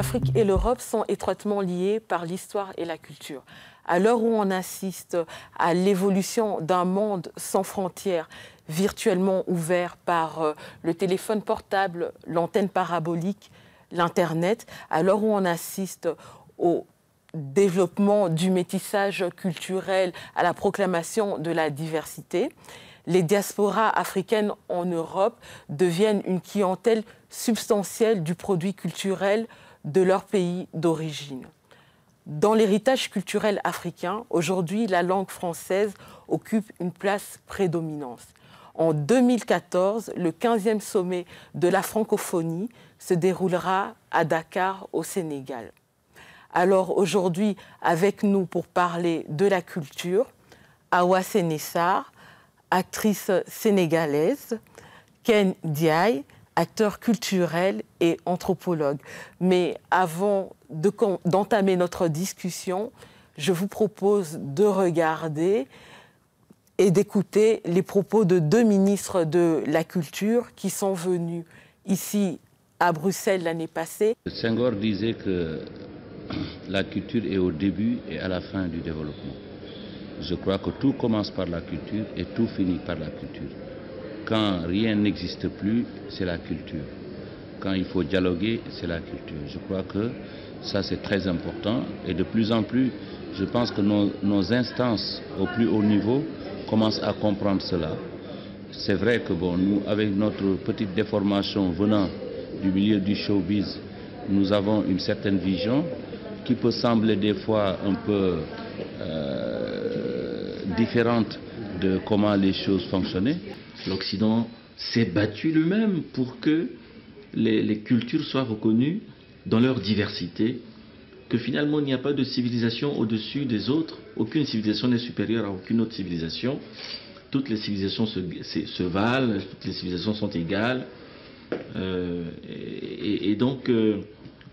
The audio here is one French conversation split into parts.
L'Afrique et l'Europe sont étroitement liées par l'histoire et la culture. À l'heure où on assiste à l'évolution d'un monde sans frontières, virtuellement ouvert par le téléphone portable, l'antenne parabolique, l'Internet, à l'heure où on assiste au développement du métissage culturel, à la proclamation de la diversité, les diasporas africaines en Europe deviennent une clientèle substantielle du produit culturel de leur pays d'origine. Dans l'héritage culturel africain, aujourd'hui, la langue française occupe une place prédominante. En 2014, le 15e sommet de la francophonie se déroulera à Dakar, au Sénégal. Alors aujourd'hui, avec nous pour parler de la culture, Awa Sénessar, actrice sénégalaise, Ken Ndiaye, acteur culturel et anthropologue. Mais avant d'entamer notre discussion, je vous propose de regarder et d'écouter les propos de deux ministres de la Culture qui sont venus ici à Bruxelles l'année passée. Senghor disait que la culture est au début et à la fin du développement. Je crois que tout commence par la culture et tout finit par la culture. Quand rien n'existe plus, c'est la culture. Quand il faut dialoguer, c'est la culture. Je crois que ça, c'est très important. Et de plus en plus, je pense que nos instances au plus haut niveau commencent à comprendre cela. C'est vrai que bon, nous, avec notre petite déformation venant du milieu du showbiz, nous avons une certaine vision qui peut sembler des fois un peu différente de comment les choses fonctionnaient. L'Occident s'est battu lui-même pour que les cultures soient reconnues dans leur diversité, que finalement il n'y a pas de civilisation au-dessus des autres, aucune civilisation n'est supérieure à aucune autre civilisation, toutes les civilisations se valent, toutes les civilisations sont égales, et donc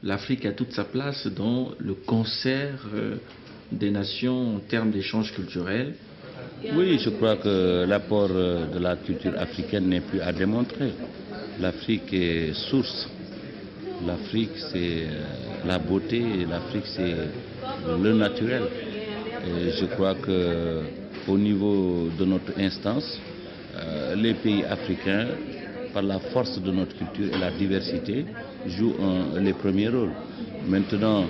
l'Afrique a toute sa place dans le concert des nations en termes d'échanges culturels. Oui, je crois que l'apport de la culture africaine n'est plus à démontrer. L'Afrique est source. L'Afrique, c'est la beauté. L'Afrique, c'est le naturel. Et je crois qu'au niveau de notre instance, les pays africains, par la force de notre culture et la diversité, jouent les premiers rôles. Maintenant,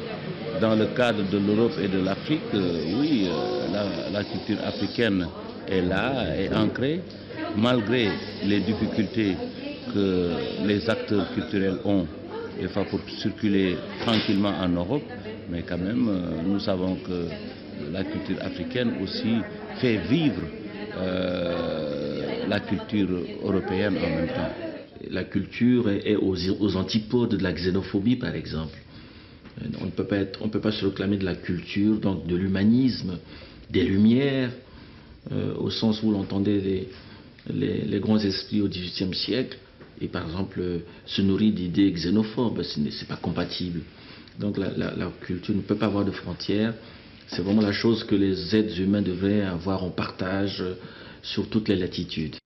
dans le cadre de l'Europe et de l'Afrique, oui, la culture africaine est là, est ancrée, malgré les difficultés que les acteurs culturels ont, des fois pour circuler tranquillement en Europe, mais quand même, nous savons que la culture africaine aussi fait vivre la culture européenne en même temps. La culture est aux antipodes de la xénophobie, par exemple. On ne peut pas se réclamer de la culture, donc de l'humanisme, des Lumières, au sens où l'entendait les grands esprits au XVIIIe siècle, et par exemple se nourrir d'idées xénophobes, ce n'est pas compatible. Donc la culture ne peut pas avoir de frontières. C'est vraiment la chose que les êtres humains devraient avoir en partage sur toutes les latitudes.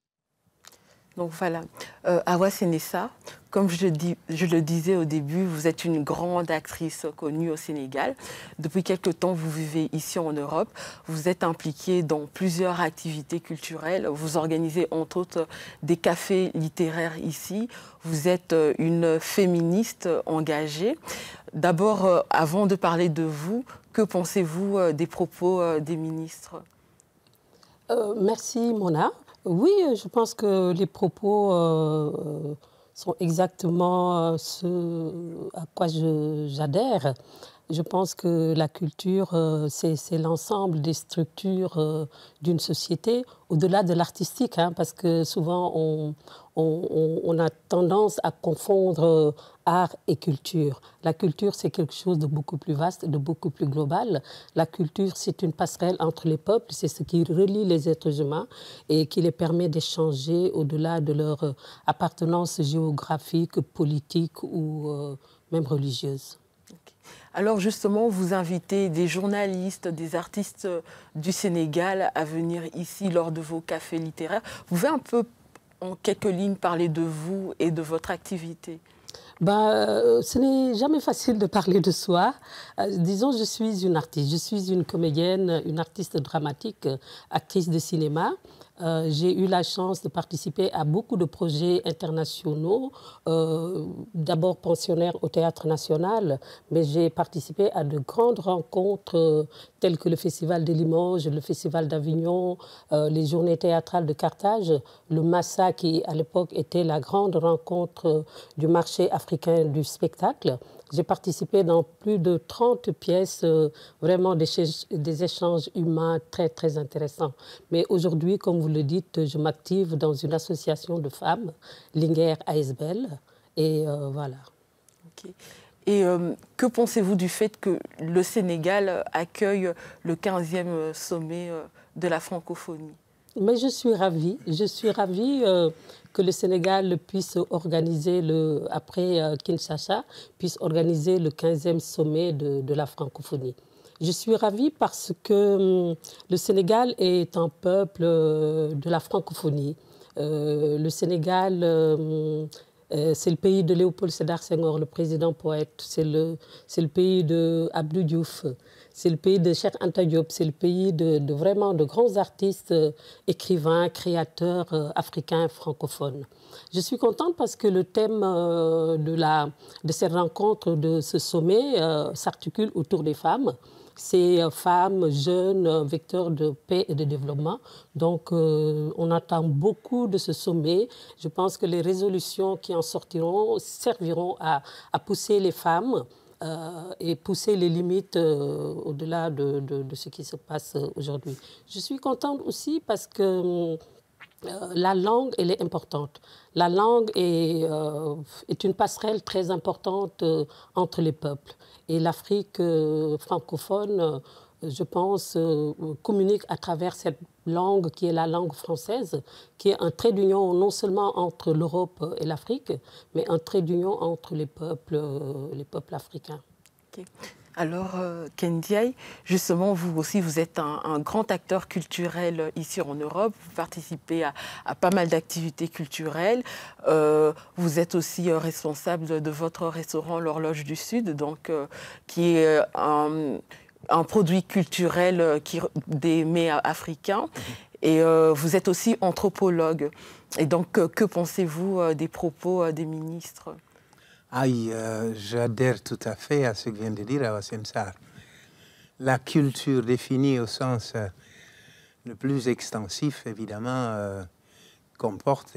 Donc voilà, Awa Sénessar, comme je le disais au début, vous êtes une grande actrice connue au Sénégal. Depuis quelque temps, vous vivez ici en Europe. Vous êtes impliquée dans plusieurs activités culturelles. Vous organisez entre autres des cafés littéraires ici. Vous êtes une féministe engagée. D'abord, avant de parler de vous, que pensez-vous des propos des ministres ? Merci Mona. Oui, je pense que les propos sont exactement ce à quoi j'adhère. Je pense que la culture, c'est l'ensemble des structures d'une société, au-delà de l'artistique, hein, parce que souvent on a tendance à confondre art et culture. La culture, c'est quelque chose de beaucoup plus vaste, de beaucoup plus global. La culture, c'est une passerelle entre les peuples, c'est ce qui relie les êtres humains et qui les permet d'échanger au-delà de leur appartenance géographique, politique ou même religieuse. Alors justement, vous invitez des journalistes, des artistes du Sénégal à venir ici lors de vos cafés littéraires. Vous pouvez un peu, en quelques lignes, parler de vous et de votre activité ? Ce n'est jamais facile de parler de soi. Disons, je suis une artiste, je suis une comédienne, une artiste dramatique, actrice de cinéma. J'ai eu la chance de participer à beaucoup de projets internationaux, d'abord pensionnaire au Théâtre National, mais j'ai participé à de grandes rencontres telles que le Festival de Limoges, le Festival d'Avignon, les Journées théâtrales de Carthage, le Massa qui à l'époque était la grande rencontre du marché africain du spectacle. J'ai participé dans plus de 30 pièces, vraiment des échanges humains très, très intéressants. Mais aujourd'hui, comme vous le dites, je m'active dans une association de femmes, Linguère ASBL, et voilà. Okay. Et que pensez-vous du fait que le Sénégal accueille le 15e sommet de la francophonie? Mais je suis ravie que le Sénégal puisse organiser, après Kinshasa, puisse organiser le 15e sommet de la francophonie. Je suis ravie parce que le Sénégal est un peuple de la francophonie. Le Sénégal, c'est le pays de Léopold Sédar Senghor, le président poète. C'est le pays de Abdou Diouf. C'est le pays de Cheikh Anta Diop, c'est le pays vraiment de grands artistes, écrivains, créateurs africains francophones. Je suis contente parce que le thème de cette rencontre, de ce sommet, s'articule autour des femmes. Ces femmes jeunes, vecteurs de paix et de développement. Donc, on attend beaucoup de ce sommet. Je pense que les résolutions qui en sortiront serviront à pousser les femmes et pousser les limites au-delà de ce qui se passe aujourd'hui. Je suis contente aussi parce que la langue, elle est importante. La langue est une passerelle très importante entre les peuples. Et l'Afrique francophone, je pense, communique à travers cette langue qui est la langue française, qui est un trait d'union non seulement entre l'Europe et l'Afrique, mais un trait d'union entre les peuples africains. Okay. Alors, Ken Ndiaye, justement, vous aussi, vous êtes un grand acteur culturel ici en Europe. Vous participez à pas mal d'activités culturelles. Vous êtes aussi responsable de votre restaurant L'Horloge du Sud, donc, qui est un produit culturel des mets africains. Et vous êtes aussi anthropologue. Et donc, que pensez-vous des propos des ministres ? J'adhère tout à fait à ce que vient de dire Hawassine Sarr. La culture définie au sens le plus extensif, évidemment, comporte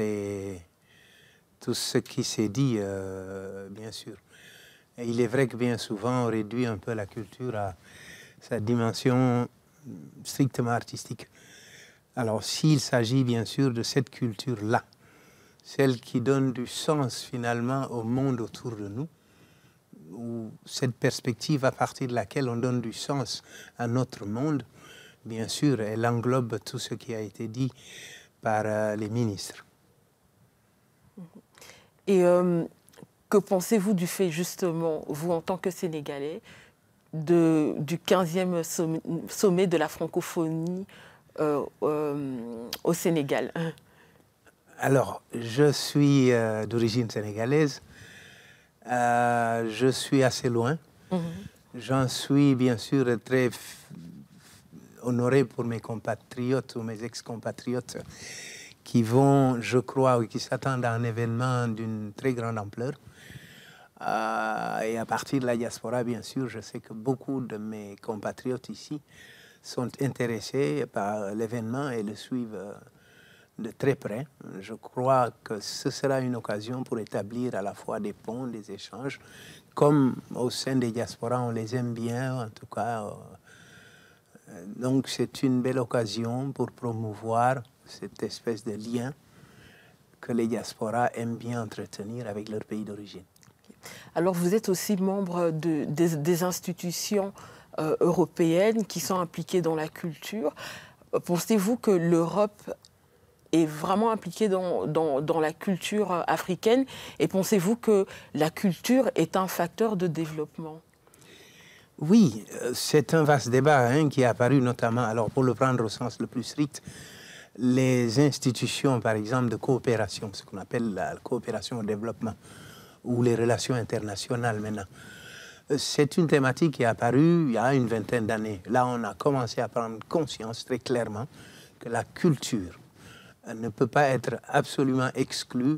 tout ce qui s'est dit, bien sûr. Et il est vrai que bien souvent, on réduit un peu la culture à sa dimension strictement artistique. Alors, s'il s'agit bien sûr de cette culture-là, celle qui donne du sens finalement au monde autour de nous, ou cette perspective à partir de laquelle on donne du sens à notre monde, bien sûr, elle englobe tout ce qui a été dit par les ministres. Et que pensez-vous du fait, justement, vous en tant que Sénégalais, du 15e sommet de la francophonie au Sénégal? Alors, je suis d'origine sénégalaise, je suis assez loin. J'en suis bien sûr très honoré pour mes compatriotes ou mes ex-compatriotes qui vont, je crois, ou qui s'attendent à un événement d'une très grande ampleur. Et à partir de la diaspora, bien sûr, je sais que beaucoup de mes compatriotes ici sont intéressés par l'événement et le suivent de très près. Je crois que ce sera une occasion pour établir à la fois des ponts, des échanges. Comme au sein des diasporas, on les aime bien, en tout cas. Donc c'est une belle occasion pour promouvoir cette espèce de lien que les diasporas aiment bien entretenir avec leur pays d'origine. Alors vous êtes aussi membre des institutions européennes qui sont impliquées dans la culture. Pensez-vous que l'Europe est vraiment impliquée dans la culture africaine et pensez-vous que la culture est un facteur de développement? Oui, c'est un vaste débat qui est apparu notamment, alors pour le prendre au sens le plus strict, les institutions par exemple de coopération, ce qu'on appelle la coopération au développement, ou les relations internationales maintenant. C'est une thématique qui est apparue il y a une vingtaine d'années. Là, on a commencé à prendre conscience très clairement que la culture ne peut pas être absolument exclue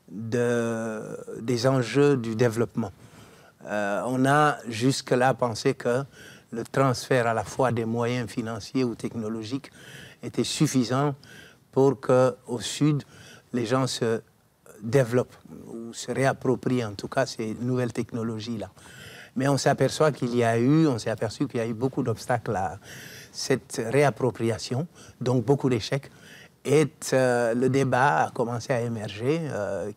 des enjeux du développement. On a jusque-là pensé que le transfert à la fois des moyens financiers ou technologiques était suffisant pour qu'au Sud, les gens se développent ou se réapproprient en tout cas ces nouvelles technologies-là. Mais on s'est aperçu qu'il y a eu beaucoup d'obstacles à cette réappropriation, donc beaucoup d'échecs. Et le débat a commencé à émerger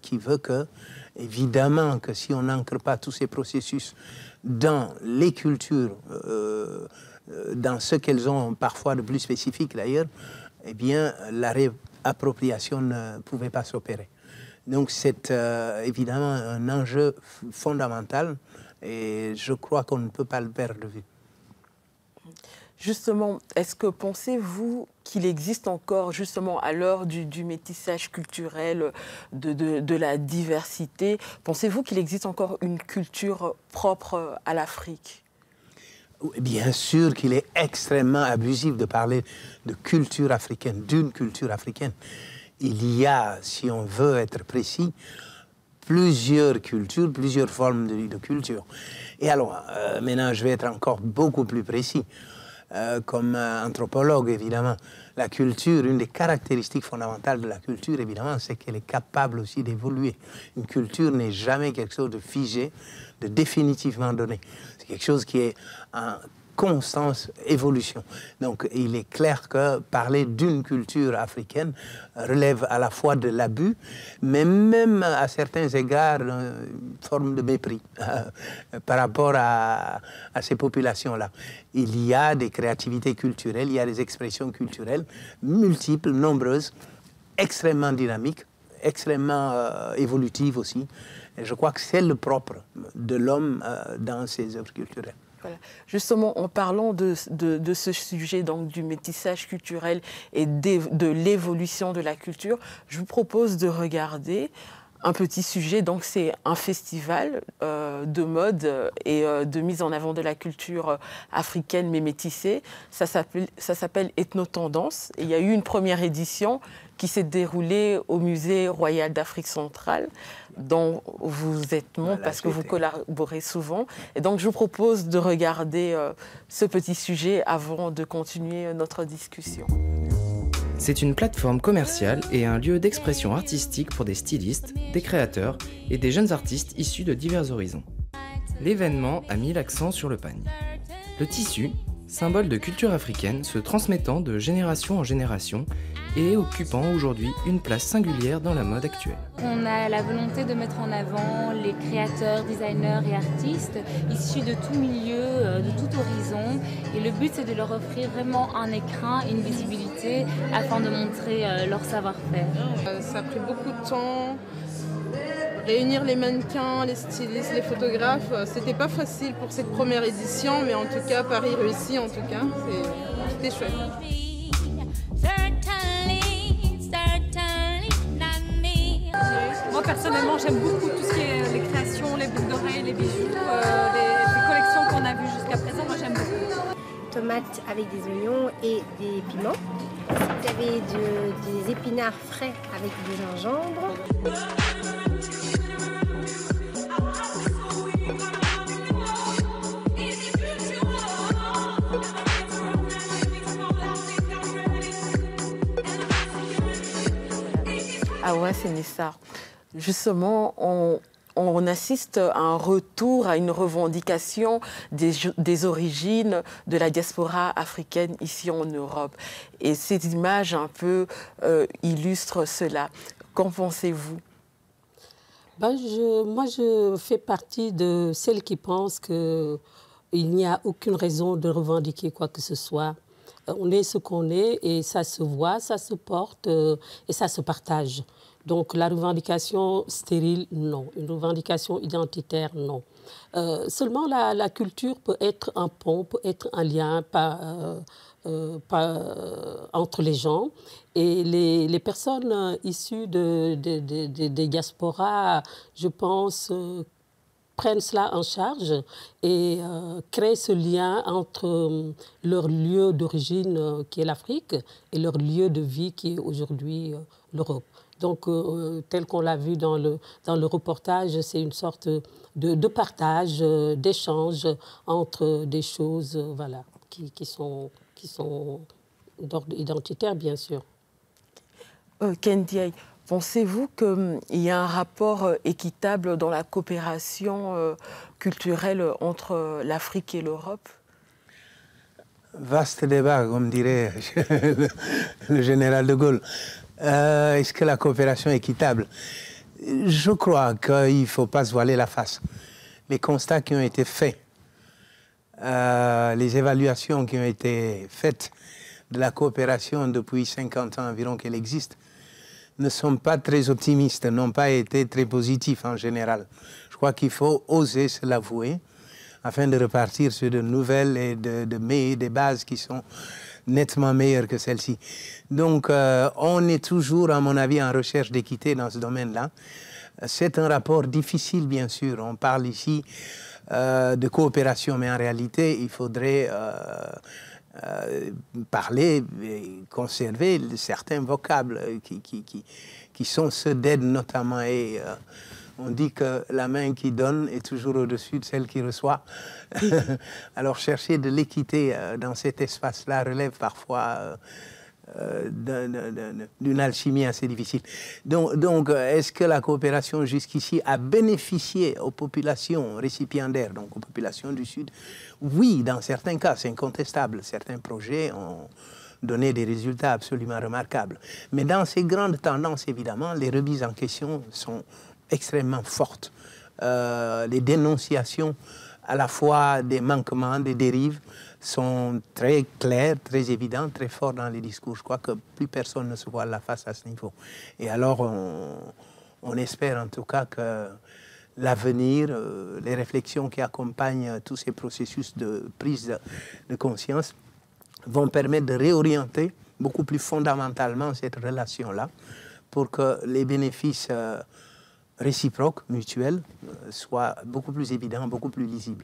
qui veut que, évidemment, que si on n'ancre pas tous ces processus dans les cultures, dans ce qu'elles ont parfois de plus spécifique d'ailleurs, eh bien, la réappropriation ne pouvait pas s'opérer. Donc c'est évidemment un enjeu fondamental et je crois qu'on ne peut pas le perdre de vue. Justement, est-ce que pensez-vous qu'il existe encore, justement, à l'heure du métissage culturel, de la diversité, pensez-vous qu'il existe encore une culture propre à l'Afrique? Bien sûr qu'il est extrêmement abusif de parler de culture africaine, d'une culture africaine. Il y a, si on veut être précis, plusieurs cultures, plusieurs formes de culture. Et alors, maintenant, je vais être encore beaucoup plus précis. Comme anthropologue, évidemment, la culture, une des caractéristiques fondamentales de la culture, évidemment, c'est qu'elle est capable aussi d'évoluer. Une culture n'est jamais quelque chose de figé, de définitivement donné. C'est quelque chose qui est en constante évolution. Donc, il est clair que parler d'une culture africaine relève à la fois de l'abus, mais même à certains égards une forme de mépris par rapport à ces populations-là. Il y a des créativités culturelles, il y a des expressions culturelles multiples, nombreuses, extrêmement dynamiques, extrêmement évolutives aussi. Et je crois que c'est le propre de l'homme dans ses œuvres culturelles. Voilà. Justement, en parlant de ce sujet, donc, du métissage culturel et de l'évolution de la culture, je vous propose de regarder un petit sujet. Donc, c'est un festival de mode et de mise en avant de la culture africaine mais métissée. Ça s'appelle Ethnotendance. Et il y a eu une première édition qui s'est déroulée au Musée royal d'Afrique centrale, dont vous êtes membre parce que vous collaborez souvent. Et donc, je vous propose de regarder ce petit sujet avant de continuer notre discussion. C'est une plateforme commerciale et un lieu d'expression artistique pour des stylistes, des créateurs et des jeunes artistes issus de divers horizons. L'événement a mis l'accent sur le pagne. Le tissu, symbole de culture africaine se transmettant de génération en génération et occupant aujourd'hui une place singulière dans la mode actuelle. On a la volonté de mettre en avant les créateurs, designers et artistes issus de tout milieu, de tout horizon. Et le but, c'est de leur offrir vraiment un écrin, une visibilité afin de montrer leur savoir-faire. Ça a pris beaucoup de temps. Réunir les mannequins, les stylistes, les photographes, c'était pas facile pour cette première édition, mais en tout cas, Paris réussit, en tout cas, c'était chouette. Moi, personnellement, j'aime beaucoup tout ce qui est les créations, les boucles d'oreilles, les bijoux, les collections qu'on a vues jusqu'à présent, moi j'aime beaucoup. Tomates avec des oignons et des piments. Vous avez des épinards frais avec du gingembre. Ah ouais, c'est Nissa. Justement, on assiste à un retour, à une revendication des origines de la diaspora africaine ici en Europe. Et ces images un peu illustrent cela. Qu'en pensez-vous? Moi, je fais partie de celles qui pensent qu'il n'y a aucune raison de revendiquer quoi que ce soit On est ce qu'on est et ça se voit, ça se porte et ça se partage. Donc la revendication stérile, non. Une revendication identitaire, non. Seulement la culture peut être un pont, peut être un lien entre les gens. Et les personnes issues des diasporas, je pense, prennent cela en charge et créent ce lien entre leur lieu d'origine qui est l'Afrique et leur lieu de vie qui est aujourd'hui l'Europe. Donc, tel qu'on l'a vu dans le reportage, c'est une sorte de partage, d'échange entre des choses voilà, qui sont d'ordre identitaire, bien sûr. Ken Ndiaye, pensez-vous qu'il y a un rapport équitable dans la coopération culturelle entre l'Afrique et l'Europe? Vaste débat, comme dirait le général de Gaulle. Est-ce que la coopération est équitable? Je crois qu'il ne faut pas se voiler la face. Les constats qui ont été faits, les évaluations qui ont été faites de la coopération depuis 50 ans environ qu'elle existe, ne sont pas très optimistes, n'ont pas été très positifs en général. Je crois qu'il faut oser se l'avouer afin de repartir sur de nouvelles et des bases qui sont nettement meilleures que celles-ci. Donc, on est toujours, à mon avis, en recherche d'équité dans ce domaine-là. C'est un rapport difficile, bien sûr. On parle ici de coopération, mais en réalité, il faudrait parler et conserver certains vocables qui sont ceux d'aide notamment. Et on dit que la main qui donne est toujours au-dessus de celle qui reçoit. Alors chercher de l'équité dans cet espace-là relève parfois d'une alchimie assez difficile. Donc est-ce que la coopération jusqu'ici a bénéficié aux populations récipiendaires, donc aux populations du Sud? Oui, dans certains cas, c'est incontestable. Certains projets ont donné des résultats absolument remarquables. Mais dans ces grandes tendances, évidemment, les remises en question sont extrêmement fortes. Les dénonciations à la fois des manquements, des dérives, sont très claires, très évidentes, très fortes dans les discours. Je crois que plus personne ne se voile la face à ce niveau. Et alors, on espère en tout cas que l'avenir, les réflexions qui accompagnent tous ces processus de prise de conscience vont permettre de réorienter beaucoup plus fondamentalement cette relation-là pour que les bénéfices réciproques, mutuels, soient beaucoup plus évidents, beaucoup plus lisibles.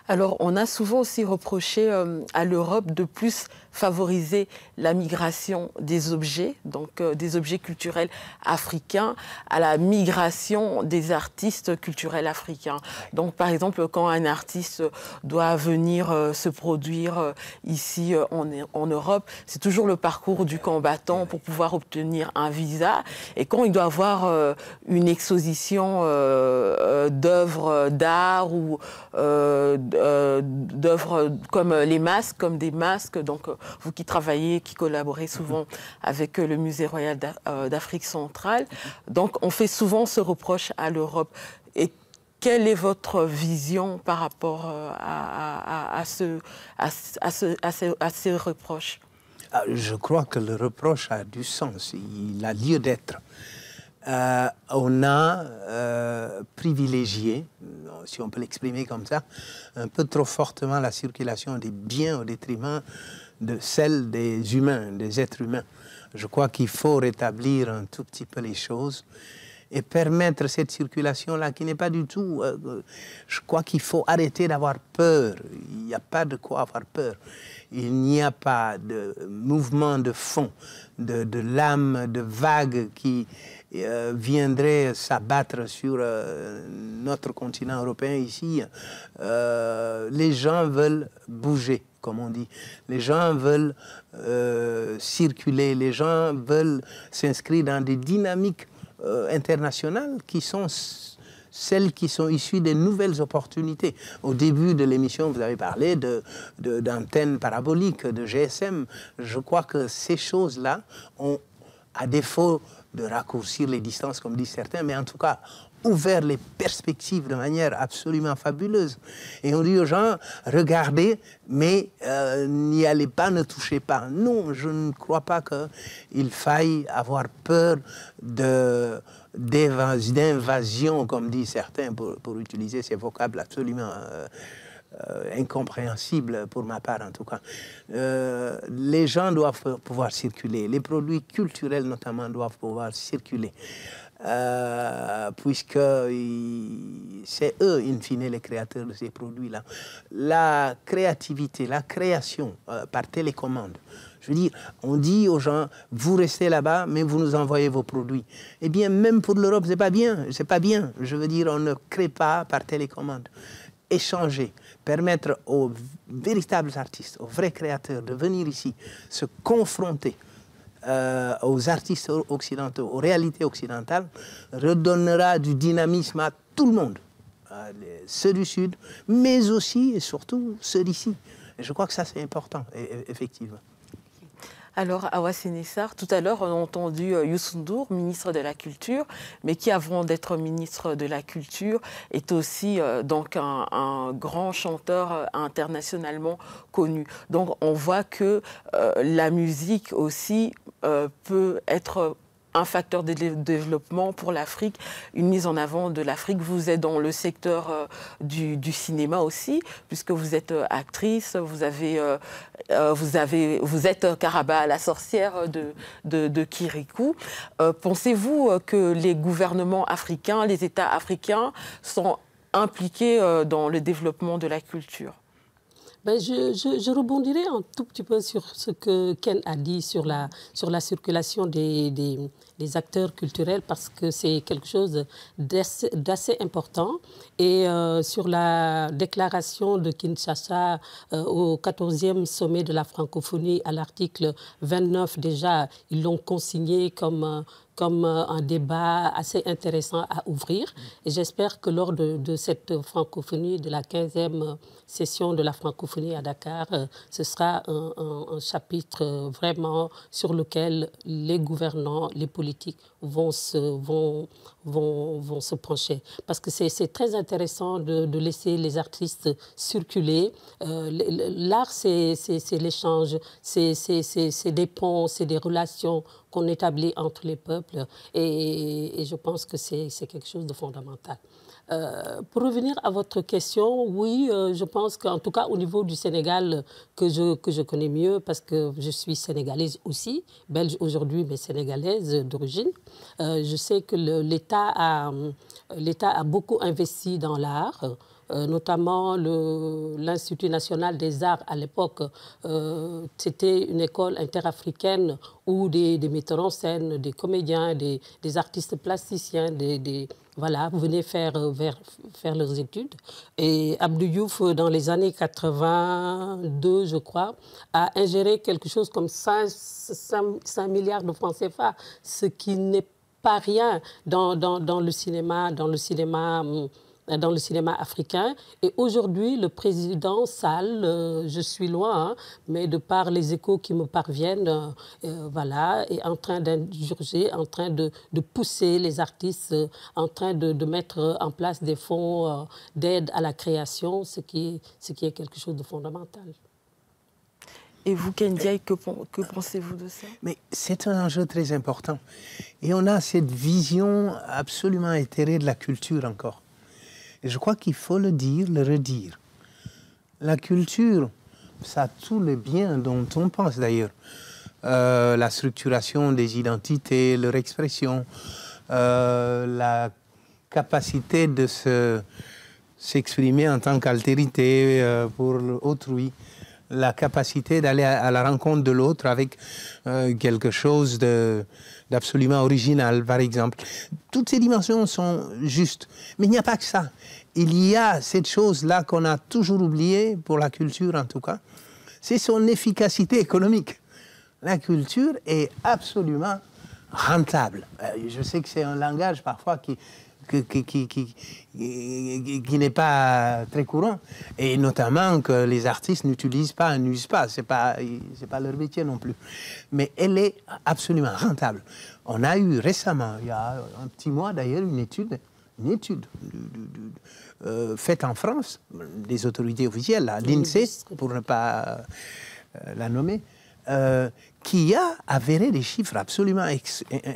Alors, on a souvent aussi reproché à l'Europe de plus favoriser la migration des objets, donc des objets culturels africains, à la migration des artistes culturels africains. Donc, par exemple, quand un artiste doit venir se produire ici en Europe, c'est toujours le parcours du combattant pour pouvoir obtenir un visa. Et quand il doit avoir une exposition d'œuvres d'art ou d'œuvres comme les masques, comme des masques. Donc, vous qui travaillez, qui collaborez souvent avec le Musée royal d'Afrique centrale. Donc, on fait souvent ce reproche à l'Europe. Et quelle est votre vision par rapport à ces reproches? Je crois que le reproche a du sens. Il a lieu d'être. On a privilégié, si on peut l'exprimer comme ça, un peu trop fortement la circulation des biens au détriment de celle des humains, des êtres humains. Je crois qu'il faut rétablir un tout petit peu les choses et permettre cette circulation-là qui n'est pas du tout... je crois qu'il faut arrêter d'avoir peur. Il n'y a pas de quoi avoir peur. Il n'y a pas de mouvement de fond, de lame, de vague qui viendrait s'abattre sur notre continent européen ici. Les gens veulent bouger, comme on dit. Les gens veulent circuler. Les gens veulent s'inscrire dans des dynamiques internationales qui sont celles qui sont issues des nouvelles opportunités. Au début de l'émission, vous avez parlé d'antennes paraboliques, de GSM. Je crois que ces choses-là ont, à défaut raccourcir les distances, comme disent certains, mais en tout cas, ouvert les perspectives de manière absolument fabuleuse. Et on dit aux gens, regardez, mais n'y allez pas, ne touchez pas. Non, je ne crois pas qu'il faille avoir peur d'invasion, comme disent certains, pour utiliser ces vocables absolument incompréhensibles, pour ma part en tout cas. Les gens doivent pouvoir circuler, les produits culturels notamment doivent pouvoir circuler. Puisque c'est eux, in fine, les créateurs de ces produits-là. La créativité, la création par télécommande, je veux dire, on dit aux gens, vous restez là-bas, mais vous nous envoyez vos produits. Eh bien, même pour l'Europe, c'est pas bien, c'est pas bien. Je veux dire, on ne crée pas par télécommande. Échanger, permettre aux véritables artistes, aux vrais créateurs de venir ici, se confronter aux artistes occidentaux, aux réalités occidentales, redonnera du dynamisme à tout le monde, ceux du Sud, mais aussi et surtout ceux d'ici. Et je crois que ça, c'est important, effectivement. Alors, Awa Séné-Sarr, tout à l'heure, on a entendu Youssou N'Dour, ministre de la Culture, mais qui, avant d'être ministre de la Culture, est aussi donc un grand chanteur internationalement connu. Donc, on voit que la musique aussi peut être un facteur de développement pour l'Afrique, une mise en avant de l'Afrique. Vous êtes dans le secteur du cinéma aussi, puisque vous êtes actrice, vous êtes Karaba, la sorcière de Kirikou. Pensez-vous que les gouvernements africains, les États africains sont impliqués dans le développement de la culture ? Ben, je rebondirai un tout petit peu sur ce que Ken a dit sur la circulation des acteurs culturels, parce que c'est quelque chose d'assez important. Et sur la déclaration de Kinshasa au 14e sommet de la francophonie, à l'article 29 déjà, ils l'ont consigné comme un débat assez intéressant à ouvrir. Et j'espère que lors de cette francophonie, de la 15e session de la francophonie à Dakar, ce sera un chapitre vraiment sur lequel les gouvernants, les politiques vont se pencher. Parce que c'est très intéressant de laisser les artistes circuler. L'art, c'est l'échange, c'est des ponts, c'est des relations qu'on établit entre les peuples, et je pense que c'est quelque chose de fondamental. Pour revenir à votre question, oui, je pense qu'en tout cas au niveau du Sénégal, que je connais mieux, parce que je suis sénégalaise aussi, belge aujourd'hui, mais sénégalaise d'origine, je sais que l'État a beaucoup investi dans l'art, notamment l'Institut national des arts à l'époque. C'était une école interafricaine où des metteurs en scène, des comédiens, des artistes plasticiens, voilà, venaient faire leurs études. Et Abdou Diouf, dans les années 82, je crois, a ingéré quelque chose comme 5 milliards de francs CFA, ce qui n'est pas rien dans le cinéma africain. Et aujourd'hui, le président Sall, je suis loin, hein, mais de par les échos qui me parviennent, voilà, est en train d'insurger, en train de pousser les artistes, en train de mettre en place des fonds d'aide à la création, ce qui est quelque chose de fondamental. Et vous, Kendiaï, que pensez-vous de ça? Mais c'est un enjeu très important. Et on a cette vision absolument éthérée de la culture encore. Et je crois qu'il faut le dire, le redire. La culture, ça a tous les biens dont on pense d'ailleurs. La structuration des identités, leur expression, la capacité de s'exprimer en tant qu'altérité pour autrui, la capacité d'aller à la rencontre de l'autre avec quelque chose d'absolument original, par exemple. Toutes ces dimensions sont justes. Mais il n'y a pas que ça. Il y a cette chose-là qu'on a toujours oubliée, pour la culture en tout cas, c'est son efficacité économique. La culture est absolument rentable. Je sais que c'est un langage parfois qui n'est pas très courant. Et notamment que les artistes n'utilisent pas, n'usent pas. C'est pas leur métier non plus. Mais elle est absolument rentable. On a eu récemment, il y a un petit mois d'ailleurs, une étude faite en France, des autorités officielles, l'INSEE, pour ne pas la nommer, qui a avéré des chiffres absolument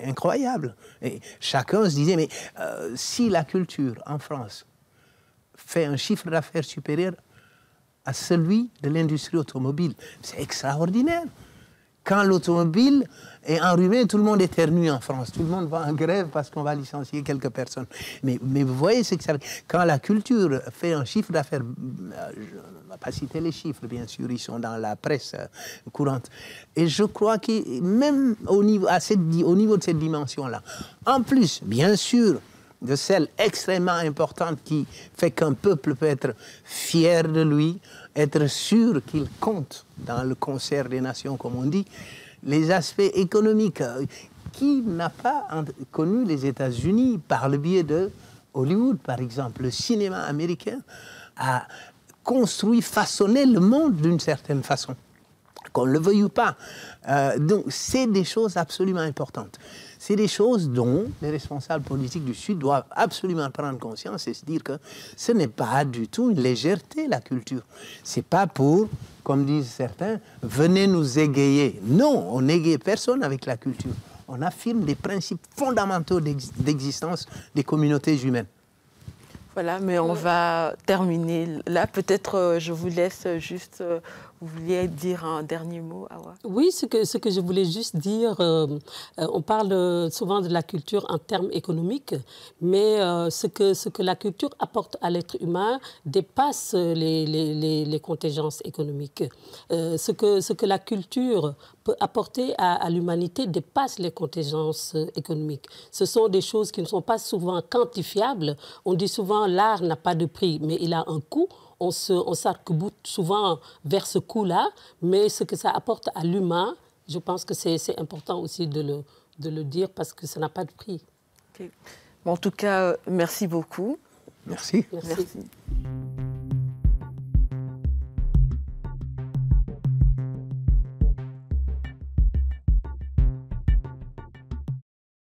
incroyables. Et chacun se disait, mais si la culture en France fait un chiffre d'affaires supérieur à celui de l'industrie automobile, c'est extraordinaire. Quand l'automobile est enrhumée, tout le monde éternue en France. Tout le monde va en grève parce qu'on va licencier quelques personnes. Mais vous voyez ce que ça veut dire. Quand la culture fait un chiffre d'affaires, je ne vais pas citer les chiffres, bien sûr, ils sont dans la presse courante. Et je crois que même au niveau de cette dimension-là, en plus, bien sûr, de celle extrêmement importante qui fait qu'un peuple peut être fier de lui, être sûr qu'il compte dans le concert des nations, comme on dit, les aspects économiques. Qui n'a pas connu les États-Unis par le biais de Hollywood, par exemple? Le cinéma américain a construit, façonné le monde d'une certaine façon, qu'on le veuille ou pas. Donc, c'est des choses absolument importantes. C'est des choses dont les responsables politiques du Sud doivent absolument prendre conscience et se dire que ce n'est pas du tout une légèreté, la culture. C'est pas pour, comme disent certains, venez nous égayer. Non, on n'égaye personne avec la culture. On affirme les principes fondamentaux d'existence des communautés humaines. Voilà, mais on va terminer là. Peut-être je vous laisse juste... Vous vouliez dire un dernier mot, Awa? Oui, ce que je voulais juste dire, on parle souvent de la culture en termes économiques, mais ce que la culture apporte à l'être humain dépasse les contingences économiques. Ce que la culture peut apporter à l'humanité dépasse les contingences économiques. Ce sont des choses qui ne sont pas souvent quantifiables. On dit souvent l'art n'a pas de prix, mais il a un coût. On s'arc-boute souvent vers ce coût-là, mais ce que ça apporte à l'humain, je pense que c'est important aussi de le dire parce que ça n'a pas de prix. Okay. Bon, en tout cas, merci beaucoup. Merci. Merci.